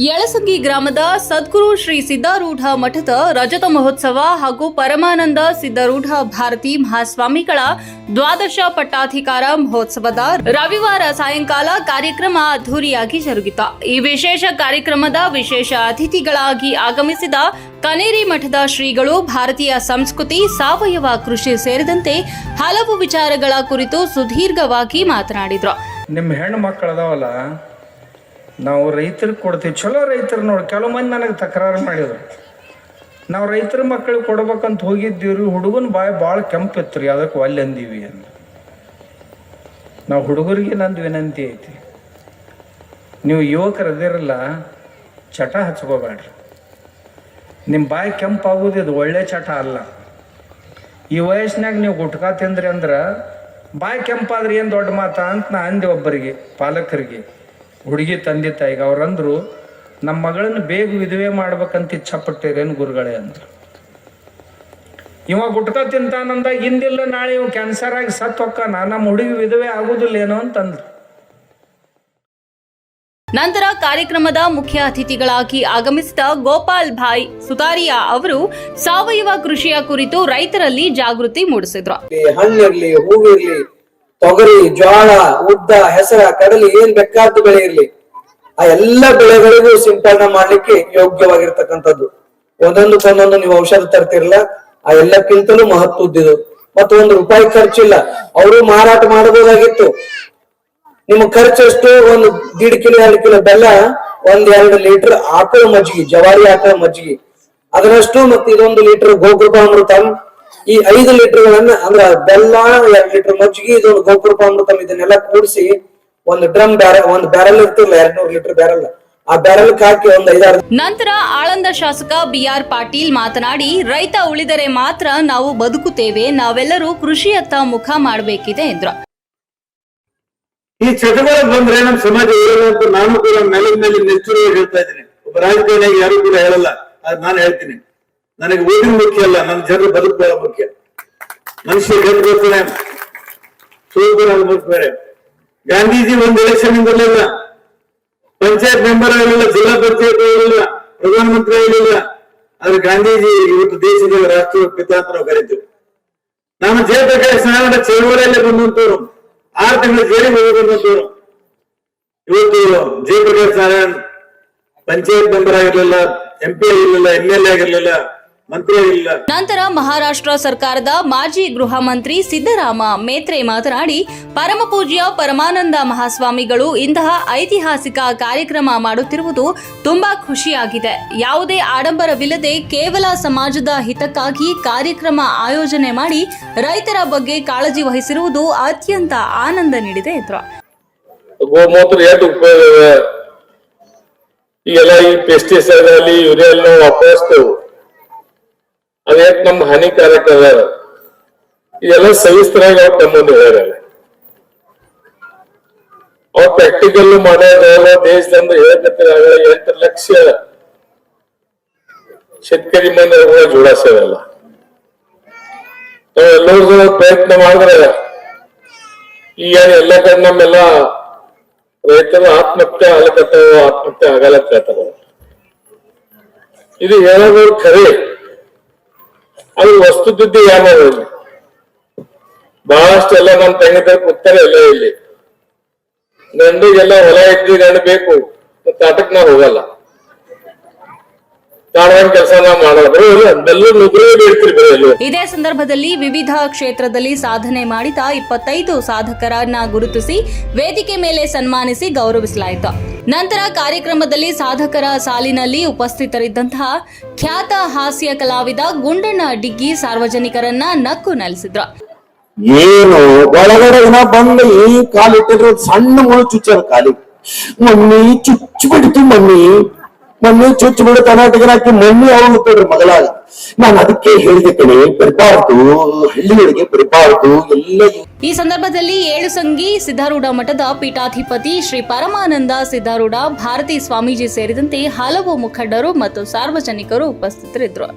ಯಳಸಂಗಿ ಗ್ರಾಮದ ಸದ್ಗುರು ಶ್ರೀ ಸಿದ್ಧಾರೂಢ ಮಠದ ರಜತ ಮಹೋತ್ಸವ ಹಾಗೂ ಪರಮಾನಂದ ಸಿದ್ಧಾರೂಢ ಭಾರತಿ ಮಹಾಸ್ವಾಮಿಗಳ ದ್ವಾದಶ ಪಟ್ಟಾಧಿಕಾರ ಮಹೋತ್ಸವದ ರವಿವಾರ ಸಾಯಂಕಾಲ ಕಾರ್ಯಕ್ರಮ ಅದ್ದೂರಿಯಾಗಿ ಜರುಗಿತು. ಈ ವಿಶೇಷ ಕಾರ್ಯಕ್ರಮದ ವಿಶೇಷ ಅತಿಥಿಗಳಾಗಿ ಆಗಮಿಸಿದ ಕನೇರಿ ಮಠದ ಶ್ರೀಗಳು ಭಾರತೀಯ ಸಂಸ್ಕೃತಿ, ಸಾವಯವ ಕೃಷಿ ಸೇರಿದಂತೆ ಹಲವು ವಿಚಾರಗಳ ಕುರಿತು ಸುದೀರ್ಘವಾಗಿ ಮಾತನಾಡಿದರು. ನಿಮ್ಮ ಹೆಣ್ಣು ಮಕ್ಕಳದಾವಲ್ಲ, ನಾವು ರೈತರಿಗೆ ಕೊಡ್ತೀವಿ, ಚಲೋ ರೈತರು ನೋಡಿ. ಕೆಲವು ಮಂದಿ ನನಗೆ ತಕರಾರು ಮಾಡಿದ್ರು, ನಾವು ರೈತರ ಮಕ್ಕಳಿಗೆ ಕೊಡ್ಬೇಕಂತ ಹೋಗಿದ್ದೀವ್ರಿ, ಹುಡುಗನ ಬಾಯಿ ಭಾಳ ಕೆಂಪಿತ್ತು ರೀ, ಅದಕ್ಕೆ ಒಲ್ಲೆ ಅಂದೀವಿ ಅಂತ. ನಾವು ಹುಡುಗರಿಗೆ ನಂದು ವಿನಂತಿ ಐತಿ, ನೀವು ಯುವಕರು ಅದಿರಲ್ಲ, ಚಟ ಹಚ್ಕೋಬೇಡ್ರಿ. ನಿಮ್ಮ ಬಾಯಿ ಕೆಂಪಾಗೋದು ಇದು ಒಳ್ಳೆ ಚಟ ಅಲ್ಲ. ಈ ವಯಸ್ಸಿನಾಗ ನೀವು ಗುಟ್ಕಾ ತಿಂದ್ರಿ ಅಂದ್ರೆ ಬಾಯಿ ಕೆಂಪಾದ್ರೆ ಏನು ದೊಡ್ಡ ಮಾತಾ ಅಂತ ನಾ ಅಂದೆ ಒಬ್ಬರಿಗೆ, ಪಾಲಕರಿಗೆ, ಹುಡುಗಿ ತಂದೆ ತಾಯಿಗೆ. ಅವ್ರಂದ್ರು, ನಮ್ಮ ಮಗಳನ್ನ ಬೇಗ ವಿಧವೆ ಮಾಡ್ಬೇಕಂತ ಇಚ್ಛಪಟ್ಟಿರೇನು ಗುರುಗಳೇ ಅಂದ್ರು. ಇವ ಗುಟ್ಕಾ ತಿಂತಾನಂದಾಗ ಹಿಂದಿಲ್ಲ ನಾಳೆ ಇವ್ ಕ್ಯಾನ್ಸರ್ ಆಗಿ ಸತ್ತು ಹೊಕ್ಕಾನ, ನಮ್ಮ ಹುಡುಗಿ ವಿಧವೆ ಆಗುದಿಲ್ಲ ಏನೋ ಅಂತಂದ್ರು. ನಂತರ ಕಾರ್ಯಕ್ರಮದ ಮುಖ್ಯ ಅತಿಥಿಗಳಾಗಿ ಆಗಮಿಸಿದ ಗೋಪಾಲ್ ಭಾಯ್ ಸುತಾರಿಯಾ ಅವರು ಸಾವಯವ ಕೃಷಿಯ ಕುರಿತು ರೈತರಲ್ಲಿ ಜಾಗೃತಿ ಮೂಡಿಸಿದ್ರು. ಹಣ್ಣಿರ್ಲಿ, ಹೂವಿರ್ಲಿ, ತೊಗರಿ, ಜೋಳ, ಉದ್ದ, ಹೆಸರ, ಕಡಲಿ, ಏನ್ ಬೇಕಾದ್ದು ಬೆಳೆ ಇರ್ಲಿ, ಆ ಎಲ್ಲ ಬೆಳೆಗಳಿಗೂ ಸಿಂಪಡಣೆ ಮಾಡ್ಲಿಕ್ಕೆ ಯೋಗ್ಯವಾಗಿರ್ತಕ್ಕಂಥದ್ದು. ಒಂದೊಂದಕ್ಕೊಂದೊಂದು ನೀವು ಔಷಧ ತರ್ತಿರಲ್ಲ, ಆ ಎಲ್ಲಕ್ಕಿಂತಲೂ ಮಹತ್ವದ್ದು. ಮತ್ತು ₹1 ಖರ್ಚಿಲ್ಲ, ಅವರು ಮಾರಾಟ ಮಾಡಬಹುದಾಗಿತ್ತು. ನಿಮ್ಮ ಖರ್ಚು ಎಷ್ಟು? 1.5 ಕಿಲೋ 2 ಕಿಲೋ ಬೆಲ್ಲ, 1-2 ಲೀಟರ್ ಆಕಳ ಮಜ್ಜಿಗೆ, ಜವಾರಿ ಆಕಳ ಮಜ್ಜಿಗೆ ಅದರಷ್ಟು, ಮತ್ತೆ ಇದೊಂದು ಲೀಟರ್ ಗೋಕೃಪಾಮೃತ, ಈ 5 ಲೀಟರ್ಗಳನ್ನ ಅಂದ್ರ ಬೆಲ್ಲ, 2 ಲೀಟರ್ ಮಜ್ಜಿಗೆ, ಇದೊಂದು ಗೋಕೃಪಾಮೃತ, ಇದನ್ನೆಲ್ಲ ಕೂಡಿಸಿ ಒಂದು ಬ್ಯಾರಲ್ ಇರ್ತಿರ್ಲ, 200 ಲೀಟರ್ ಬ್ಯಾರಲ್, ಆ ಬ್ಯಾರಲ್ ಹಾಕಿ ಒಂದು 5-6. ನಂತರ ಆಳಂದ ಶಾಸಕ BR ಪಾಟೀಲ್ ಮಾತನಾಡಿ, ರೈತ ಉಳಿದರೆ ಮಾತ್ರ ನಾವು ಬದುಕುತ್ತೇವೆ, ನಾವೆಲ್ಲರೂ ಕೃಷಿಯತ್ತ ಮುಖ ಮಾಡಬೇಕಿದೆ ಎಂದ್ರು. ಈ ಚಟಗಳು ಬಂದ್ರೆ ನಮ್ಮ ಸಮಾಜ ಹೇಳುವಂತ ನಾನು ಕೂಡ ನೆಲದ ಮೇಲೆ ನಿಷ್ಠುರವಾಗಿ ಹೇಳ್ತಾ ಇದ್ದೀನಿ. ಒಬ್ಬ ರಾಜಕಾರಣಿಯಾಗಿ ಯಾರು ಕೂಡ ಹೇಳಲ್ಲ, ಅದ್ ನಾನು ಹೇಳ್ತೀನಿ. ನನಗೆ ಓದಿನ ಮುಖ್ಯ ಅಲ್ಲ, ನನ್ನ ಜನರು ಬದುಕು ಮುಖ್ಯ. ಮನುಷ್ಯ ಗೆದ್ದುಕೊಳ್ತಾನೆ, ಸೋಲ್ಬೇಕು ಬೇರೆ. ಗಾಂಧೀಜಿ ಒಂದು ಎಲೆಕ್ಷನ್ ಬರಲಿಲ್ಲ, ಪಂಚಾಯತ್ ಮೆಂಬರ್ ಆಗಲಿಲ್ಲ, ಜಿಲ್ಲಾ ಪಂಚಾಯತ್ ಆಗಲಿಲ್ಲ, ಪ್ರಧಾನಮಂತ್ರಿ ಆಗಲಿಲ್ಲ. ಆದ್ರೆ ಗಾಂಧೀಜಿ ಇವತ್ತು ದೇಶದ ರಾಷ್ಟ್ರೀಯ ಪಿತಾ ಅಂತ ನಾವು ಕರಿತೀವಿ. ನಾನು ಜಯಪ್ರಕಾಶ್ ನಾರಾಯಣ ಚಳವಳಿಯಲ್ಲೇ ಬಂದಂತವ್ರು, 6 ತಿಂಗಳ ಜೈಲಿಗೆ ಹೋಗುವಂತವ್ರು. ಇವತ್ತು ಜಯಪ್ರಕಾಶ್ ನಾರಾಯಣ್ ಪಂಚಾಯತ್ ಮೆಂಬರ್ ಆಗಿರ್ಲಿಲ್ಲ, MP ಆಗಿರ್ಲಿಲ್ಲ, MLA ಆಗಿರ್ಲಿಲ್ಲ, ಮಂತ್ರಿ ಆಗಿರ್ಲಿಲ್ಲ. ನಂತರ ಮಹಾರಾಷ್ಟ್ರ ಸರ್ಕಾರದ ಮಾಜಿ ಗೃಹ ಮಂತ್ರಿ ಸಿದ್ದರಾಮ ಮೇತ್ರೆ ಮಾತನಾಡಿ, ಪರಮ ಪೂಜ್ಯ ಪರಮಾನಂದ ಮಹಾಸ್ವಾಮಿಗಳು ಇಂತಹ ಐತಿಹಾಸಿಕ ಕಾರ್ಯಕ್ರಮ ಮಾಡುತ್ತಿರುವುದು ತುಂಬಾ ಖುಷಿಯಾಗಿದೆ. ಯಾವುದೇ ಆಡಂಬರವಿಲ್ಲದೆ ಕೇವಲ ಸಮಾಜದ ಹಿತಕ್ಕಾಗಿ ಕಾರ್ಯಕ್ರಮ ಆಯೋಜನೆ ಮಾಡಿ ರೈತರ ಬಗ್ಗೆ ಕಾಳಜಿ ವಹಿಸಿರುವುದು ಅತ್ಯಂತ ಆನಂದ ನೀಡಿದೆ ಎಂದರು. ಗೋಮೂತ್ರ ಎಷ್ಟು ಉಪಯೋಗ ಇದೆ, ಈಗೆಲ್ಲ ಈ ಪೆಸ್ಟಿಸೈಡ್ ಅಲ್ಲಿ ಯೂರಿಯಾ ಎಲ್ಲ ವಾಪರಿಸ್ತೇವೆ, ಅದೇಟ್ ನಮ್ಗೆ ಹಾನಿಕಾರಕ ಅದ. ಇದೆಲ್ಲ ಸವಿಸ್ತರಾಗಿ ಅವ್ರು ನಮ್ಮ ಮುಂದೆ ಹೇಳ್ಯಾರ. ಅವ್ರು ಪ್ರಾಕ್ಟಿಕಲ್ ಮಾಡೋದ್ರೊಳಗ ದೇಶದಿಂದ ಹೇಳಕತ್ತಿರ 8 ಲಕ್ಷ ಶೇತಕರಿ ಮಂದಿಗಳ ಜೋಡಿಸೋದಲ್ಲ. ನಾವೆಲ್ಲರೂ ಪ್ರಯತ್ನ ಮಾಡಿದ್ರೆ ಈಗ ಎಲ್ಲ ಕಡೆ ನಮ್ಮೆಲ್ಲ ರೈತರು ಆತ್ಮಹತ್ಯೆ ಆಗಲಕತ್ತಾವ, ಆತ್ಮಹತ್ಯೆ ಆಗಲತ್ತಾವ. ಇದು ಹೇಳೋದು ಖರೆ, ಅದು ವಸ್ತುತಿದ್ದೆ ಯಾರು ಬಹಳಷ್ಟು ಎಲ್ಲ ನಮ್ಮ ತಂಗಿದ ಕೂತಾರೆ. ಎಲ್ಲ ಇಲ್ಲಿ ಗಂಡಿಗೆಲ್ಲ ಹೊಲ ಇದ್ದು ಗಂಡು ಬೇಕು, ತಾಟಕ್ ನಾವು ಹೋಗಲ್ಲ, ಕೆಲಸ ನಾವು ಮಾಡೋದು. ಇದೇ ಸಂದರ್ಭದಲ್ಲಿ ವಿವಿಧ ಕ್ಷೇತ್ರದಲ್ಲಿ ಸಾಧನೆ ಮಾಡಿದ 25 ಸಾಧಕರನ್ನ ಗುರುತಿಸಿ ವೇದಿಕೆ ಮೇಲೆ ಸನ್ಮಾನಿಸಿ ಗೌರವಿಸಲಾಯಿತು. ನಂತರ ಕಾರ್ಯಕ್ರಮದಲ್ಲಿ ಸಾಧಕರ ಸಾಲಿನಲ್ಲಿ ಉಪಸ್ಥಿತರಿದ್ದಂತಹ ಖ್ಯಾತ ಹಾಸ್ಯ ಕಲಾವಿದ ಗುಂಡಣ್ಣ ಡಿಗ್ಗಿ ಸಾರ್ವಜನಿಕರನ್ನ ನಕ್ಕು ನಲಿಸಿದ್ರು. ಏನು ಒಳಗಡೆ ಬಂದು ಈ ಕಾಲಿಟ್ಟಿದ್ರು ಸಣ್ಣ ಮುಳು ಚುಚ್ಚ ಕಾಲಿಗೆ, ಮಮ್ಮಿ ಚುಚ್ಚು ಬಿಡ್ತು, ಮಮ್ಮಿ ಚುಚ್ಚು ಬಿಡು ಕರ್ನಾಟಕ ಹಾಕಿ ಮಮ್ಮಿ ಅವಳು ಮಗಳಾಗ. ನಾನು ಅದಕ್ಕೆ ಹೇಳಿದೆ ಕಣೆ, ಬರಬಾರ್ದು, ಹಳ್ಳಿಗಳಿಗೆ ಬರಬಾರ್ದು ಎಲ್ಲ. ಈ ಸಂದರ್ಭದಲ್ಲಿ ಏಳುಸಂಗಿ ಸಿದ್ಧಾರೂಢ ಮಠದ ಪೀಠಾಧಿಪತಿ ಶ್ರೀ ಪರಮಾನಂದ ಸಿದ್ಧಾರೂಢ ಭಾರತಿ ಸ್ವಾಮೀಜಿ ಸೇರಿದಂತೆ ಹಲವು ಮುಖಂಡರು ಮತ್ತು ಸಾರ್ವಜನಿಕರು ಉಪಸ್ಥಿತರಿದ್ದರು.